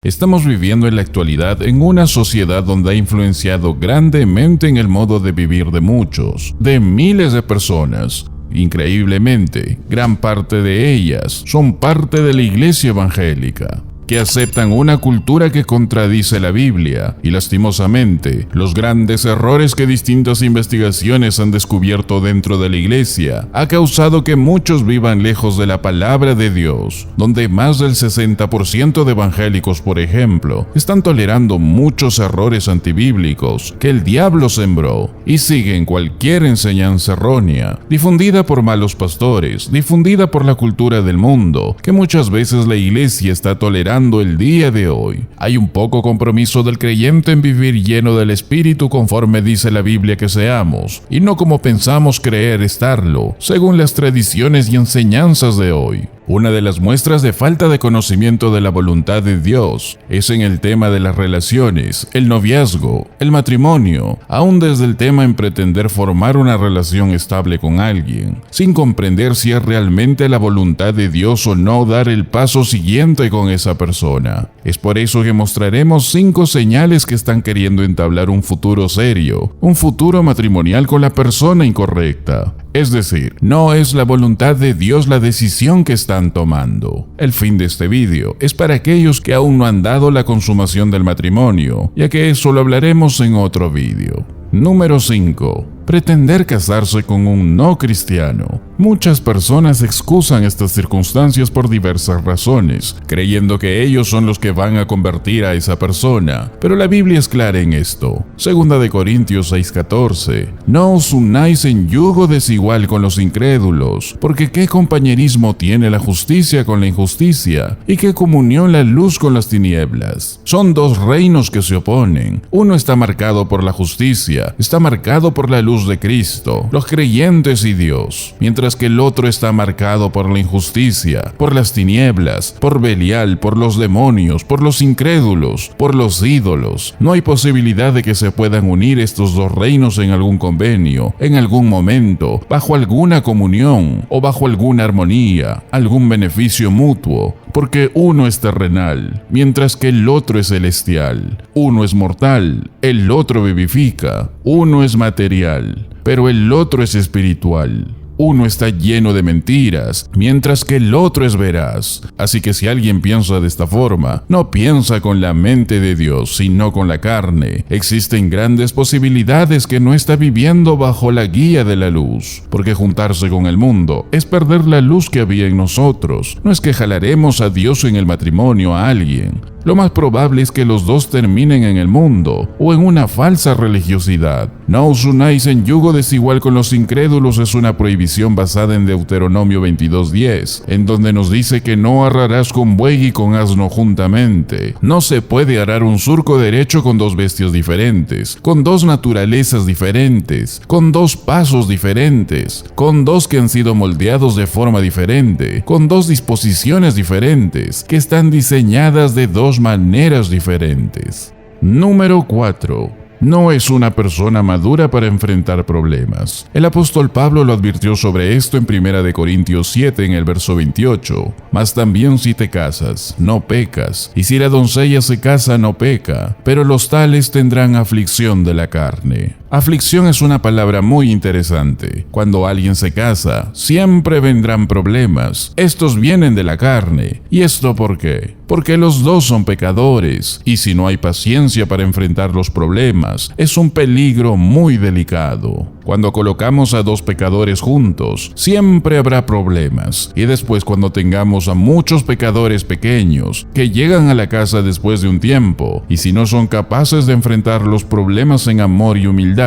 Estamos viviendo en la actualidad en una sociedad donde ha influenciado grandemente en el modo de vivir de muchos, de miles de personas. Increíblemente, gran parte de ellas son parte de la iglesia evangélica, que aceptan una cultura que contradice la Biblia y, lastimosamente, los grandes errores que distintas investigaciones han descubierto dentro de la iglesia ha causado que muchos vivan lejos de la palabra de Dios, donde más del 60% de evangélicos, por ejemplo, están tolerando muchos errores antibíblicos que el diablo sembró y siguen cualquier enseñanza errónea, difundida por malos pastores, difundida por la cultura del mundo, que muchas veces la iglesia está tolerando el día de hoy. Hay un poco compromiso del creyente en vivir lleno del Espíritu conforme dice la Biblia que seamos, y no como pensamos creer estarlo, según las tradiciones y enseñanzas de hoy. Una de las muestras de falta de conocimiento de la voluntad de Dios es en el tema de las relaciones, el noviazgo, el matrimonio, aún desde el tema en pretender formar una relación estable con alguien, sin comprender si es realmente la voluntad de Dios o no dar el paso siguiente con esa persona. Es por eso que mostraremos 5 señales que están queriendo entablar un futuro serio, un futuro matrimonial con la persona incorrecta. Es decir, no es la voluntad de Dios la decisión que están tomando. El fin de este vídeo es para aquellos que aún no han dado la consumación del matrimonio, ya que eso lo hablaremos en otro vídeo. Número 5. Pretender casarse con un no cristiano. Muchas personas excusan estas circunstancias por diversas razones, creyendo que ellos son los que van a convertir a esa persona, pero la Biblia es clara en esto. 2 Corintios 6:14. No os unáis en yugo desigual con los incrédulos, porque qué compañerismo tiene la justicia con la injusticia, y qué comunión la luz con las tinieblas. Son 2 reinos que se oponen. Uno está marcado por la justicia, está marcado por la luz de Cristo, los creyentes y Dios, mientras que el otro está marcado por la injusticia, por las tinieblas, por Belial, por los demonios, por los incrédulos, por los ídolos. No hay posibilidad de que se puedan unir estos 2 reinos en algún convenio, en algún momento, bajo alguna comunión o bajo alguna armonía, algún beneficio mutuo, porque uno es terrenal, mientras que el otro es celestial. Uno es mortal, el otro vivifica. Uno es material, pero el otro es espiritual. Uno está lleno de mentiras, mientras que el otro es veraz. Así que si alguien piensa de esta forma, no piensa con la mente de Dios, sino con la carne. Existen grandes posibilidades que no está viviendo bajo la guía de la luz, porque juntarse con el mundo es perder la luz que había en nosotros. No es que jalaremos a Dios en el matrimonio a alguien. Lo más probable es que los 2 terminen en el mundo o en una falsa religiosidad. No os unáis en yugo desigual con los incrédulos es una prohibición basada en Deuteronomio 22:10, en donde nos dice que no arrarás con buey y con asno juntamente. No se puede arar un surco derecho con 2 bestias diferentes, con 2 naturalezas diferentes, con 2 pasos diferentes, con 2 que han sido moldeados de forma diferente, con 2 disposiciones diferentes, que están diseñadas de 2 maneras diferentes. Número 4. No es una persona madura para enfrentar problemas. El apóstol Pablo lo advirtió sobre esto en 1 Corintios 7 en el verso 28. Mas también si te casas, no pecas, y si la doncella se casa, no peca, pero los tales tendrán aflicción de la carne. Aflicción es una palabra muy interesante. Cuando alguien se casa, siempre vendrán problemas. Estos vienen de la carne. ¿Y esto por qué? Porque los 2 son pecadores, y si no hay paciencia para enfrentar los problemas, es un peligro muy delicado. Cuando colocamos a 2 pecadores juntos, siempre habrá problemas. Y después, cuando tengamos a muchos pecadores pequeños que llegan a la casa después de un tiempo, y si no son capaces de enfrentar los problemas en amor y humildad,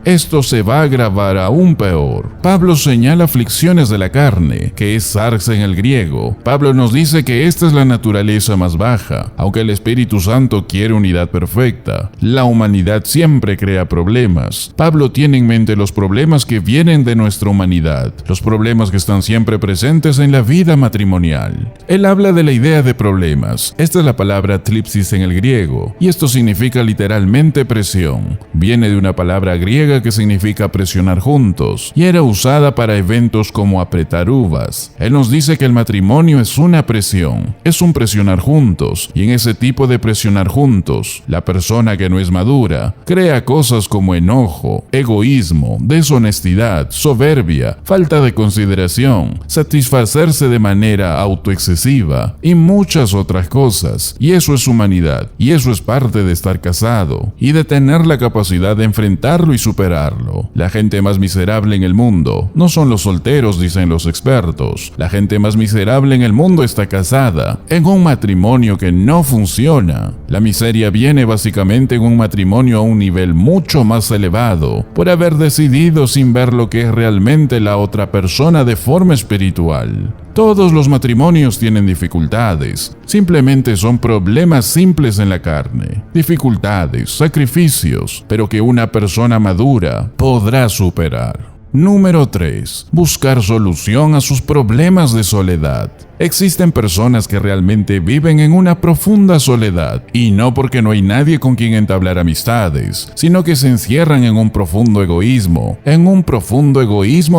esto se va a agravar aún peor. Pablo señala aflicciones de la carne, que es sarx en el griego. Pablo nos dice que esta es la naturaleza más baja. Aunque el Espíritu Santo quiere unidad perfecta, la humanidad siempre crea problemas. Pablo tiene en mente los problemas que vienen de nuestra humanidad, los problemas que están siempre presentes en la vida matrimonial. Él habla de la idea de problemas. Esta es la palabra tlipsis en el griego, y esto significa literalmente presión. Viene de una palabra griega que significa presionar juntos, y era usada para eventos como apretar uvas. Él nos dice que el matrimonio es una presión, es un presionar juntos, y en ese tipo de presionar juntos, la persona que no es madura crea cosas como enojo, egoísmo, deshonestidad, soberbia, falta de consideración, satisfacerse de manera autoexcesiva y muchas otras cosas. Y eso es humanidad, y eso es parte de estar casado y de tener la capacidad de enfrentarlo y superarlo. La gente más miserable en el mundo no son los solteros, dicen los expertos. La gente más miserable en el mundo está casada, en un matrimonio que no funciona. La miseria viene básicamente en un matrimonio a un nivel mucho más elevado, por haber decidido sin ver lo que es realmente la otra persona de forma espiritual. Todos los matrimonios tienen dificultades, simplemente son problemas simples en la carne, dificultades, sacrificios, pero que una persona madura podrá superar. Número 3. Buscar solución a sus problemas de soledad. Existen personas que realmente viven en una profunda soledad, y no porque no hay nadie con quien entablar amistades, sino que se encierran en un profundo egoísmo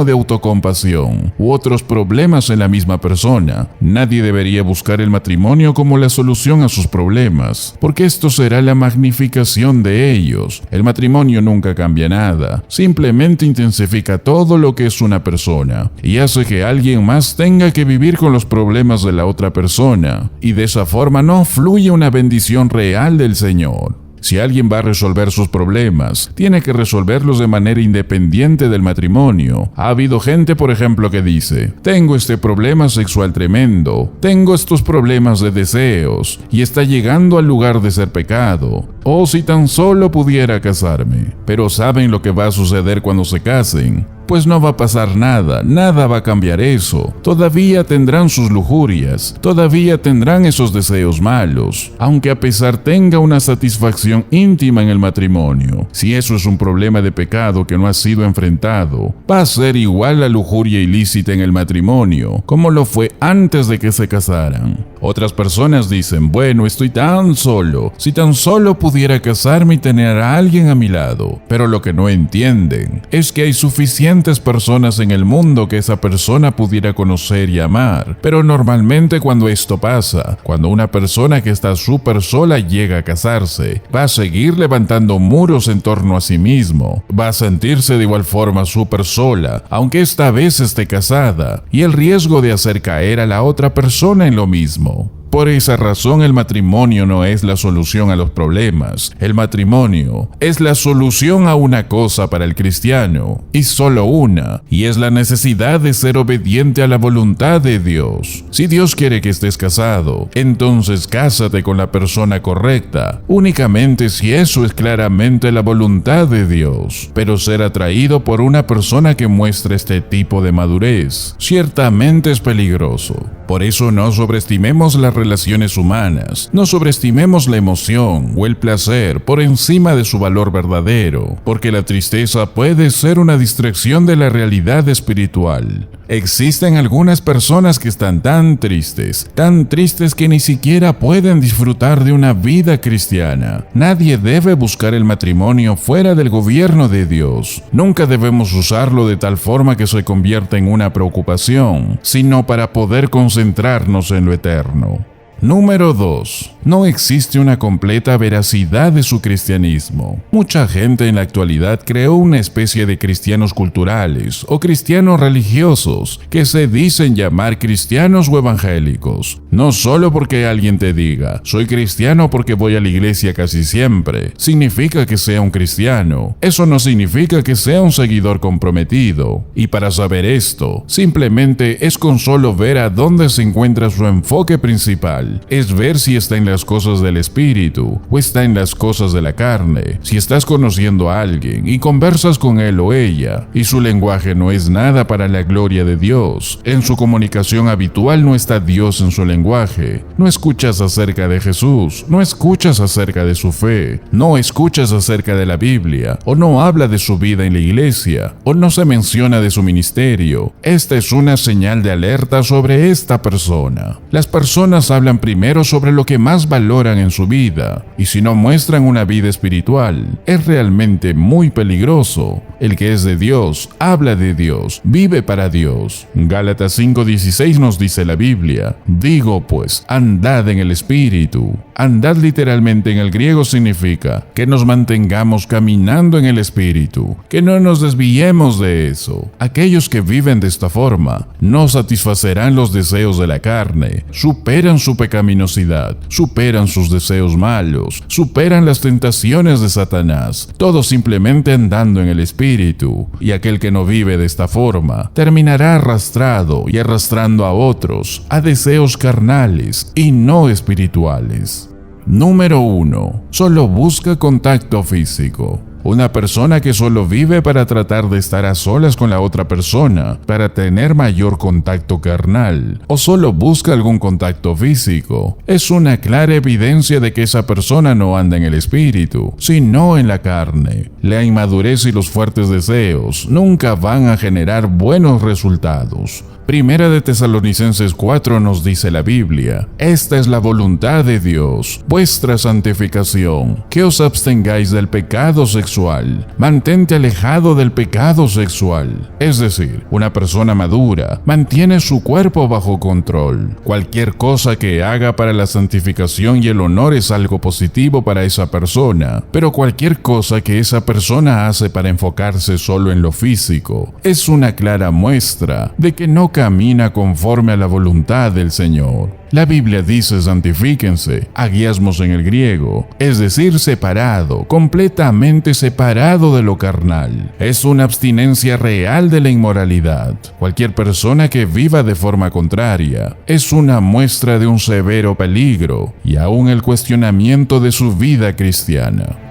de autocompasión, u otros problemas en la misma persona. Nadie debería buscar el matrimonio como la solución a sus problemas, porque esto será la magnificación de ellos. El matrimonio nunca cambia nada, simplemente intensifica todo lo que es una persona, y hace que alguien más tenga que vivir con los problemas de la otra persona, y de esa forma no fluye una bendición real del Señor. Si alguien va a resolver sus problemas, tiene que resolverlos de manera independiente del matrimonio. Ha habido gente, por ejemplo, que dice: tengo este problema sexual tremendo, tengo estos problemas de deseos, y está llegando al lugar de ser pecado. Oh, si tan solo pudiera casarme. Pero ¿saben lo que va a suceder cuando se casen? Pues no va a pasar nada, nada va a cambiar eso. Todavía tendrán sus lujurias, todavía tendrán esos deseos malos, aunque a pesar tenga una satisfacción íntima en el matrimonio. Si eso es un problema de pecado que no ha sido enfrentado, va a ser igual la lujuria ilícita en el matrimonio, como lo fue antes de que se casaran. Otras personas dicen: bueno, estoy tan solo, si tan solo pudiera casarme y tener a alguien a mi lado. Pero lo que no entienden es que hay suficientes personas en el mundo que esa persona pudiera conocer y amar. Pero normalmente cuando esto pasa, cuando una persona que está súper sola llega a casarse, va a seguir levantando muros en torno a sí mismo, va a sentirse de igual forma súper sola, aunque esta vez esté casada, y el riesgo de hacer caer a la otra persona en lo mismo. Por esa razón, el matrimonio no es la solución a los problemas. El matrimonio es la solución a una cosa para el cristiano, y solo una, y es la necesidad de ser obediente a la voluntad de Dios. Si Dios quiere que estés casado, entonces cásate con la persona correcta, únicamente si eso es claramente la voluntad de Dios. Pero ser atraído por una persona que muestre este tipo de madurez ciertamente es peligroso. Por eso no sobreestimemos las relaciones humanas, no sobreestimemos la emoción o el placer por encima de su valor verdadero, porque la tristeza puede ser una distracción de la realidad espiritual. Existen algunas personas que están tan tristes que ni siquiera pueden disfrutar de una vida cristiana. Nadie debe buscar el matrimonio fuera del gobierno de Dios. Nunca debemos usarlo de tal forma que se convierta en una preocupación, sino para poder concentrarnos en lo eterno. Número 2. No existe una completa veracidad de su cristianismo. Mucha gente en la actualidad creó una especie de cristianos culturales o cristianos religiosos que se dicen llamar cristianos o evangélicos. No solo porque alguien te diga: soy cristiano porque voy a la iglesia casi siempre, significa que sea un cristiano. Eso no significa que sea un seguidor comprometido. Y para saber esto, simplemente es con solo ver a dónde se encuentra su enfoque principal. espiritual es ver si está en las cosas del espíritu o está en las cosas de la carne. Si estás conociendo a alguien y conversas con él o ella y su lenguaje no es nada para la gloria de Dios, en su comunicación habitual no está Dios en su lenguaje, no escuchas acerca de Jesús, no escuchas acerca de su fe, no escuchas acerca de la Biblia, o no habla de su vida en la iglesia, o no se menciona de su ministerio, esta es una señal de alerta sobre esta persona. Las personas hablan primero sobre lo que más valoran en su vida, y si no muestran una vida espiritual, es realmente muy peligroso. El que es de Dios, habla de Dios, vive para Dios. Gálatas 5:16 nos dice la Biblia: digo pues, andad en el Espíritu. Andad literalmente en el griego significa que nos mantengamos caminando en el Espíritu, que no nos desviemos de eso. Aquellos que viven de esta forma no satisfacerán los deseos de la carne, superan su pecaminosidad, superan sus deseos malos, superan las tentaciones de Satanás, todo simplemente andando en el Espíritu. Y aquel que no vive de esta forma terminará arrastrado y arrastrando a otros a deseos carnales y no espirituales. Número 1. Solo busca contacto físico. Una persona que solo vive para tratar de estar a solas con la otra persona, para tener mayor contacto carnal, o solo busca algún contacto físico, es una clara evidencia de que esa persona no anda en el espíritu, sino en la carne. La inmadurez y los fuertes deseos nunca van a generar buenos resultados. Primera de Tesalonicenses 4 nos dice la Biblia: esta es la voluntad de Dios, vuestra santificación, que os abstengáis del pecado sexual. Mantente alejado del pecado sexual. Es decir, una persona madura mantiene su cuerpo bajo control. Cualquier cosa que haga para la santificación y el honor es algo positivo para esa persona, pero cualquier cosa que esa persona hace para enfocarse solo en lo físico es una clara muestra de que no camina conforme a la voluntad del Señor. La Biblia dice santifíquense, agiasmos en el griego, es decir, separado, completamente separado de lo carnal. Es una abstinencia real de la inmoralidad. Cualquier persona que viva de forma contraria es una muestra de un severo peligro y aún el cuestionamiento de su vida cristiana.